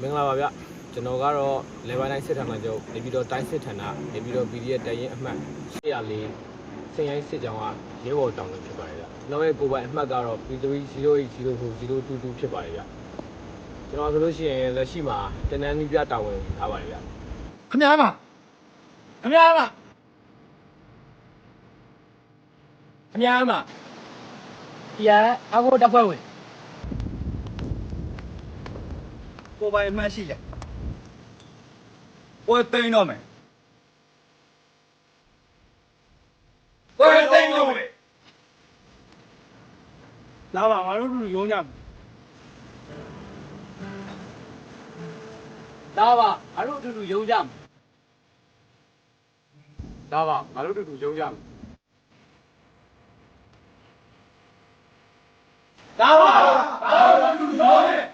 မင်္ဂလာပါဗျကျွန်တော်ကတော့လေပိုင်းတိုင်းစစ်ဌာနချုပ်နေပြည်တော်တိုင်းစစ်ဌာနနေပြည်တော် PDF တရင်အမှတ်804စင်ရိုင်းစစ်ကြောင်းကရဲဘော်တောင်လို့ဖြစ်ပါတယ်ဗျကျွန်တော်ရဲ့ကိုယ်ပိုင်အမှတ်ကတော့ P308040222ဖြစ်ပါတယ်ဗျကျွန်တော်ဆိုလို့ရှိရင်လက်ရှိမှာတနန်းနည်းပြတာဝန်ထားပါတယ်ဗျခင်ဗျားမဒီကအကိုတက်ဖွဲ့ဝင်ကိုယ်ပိုင်အမှတ်ရှိတယ်ကိုယ်သိမ်းတော့မယ်ကိုယ်သိမ်းတော့မယ်လာပါငါတို့ရုံးကြမယ်လာပါငါတို့အတူတူရုံးကြမယ်လာပါငါတို့အတူတူရုံးကြမယ်လာပါငါတို့အတူတူရုံးမယ်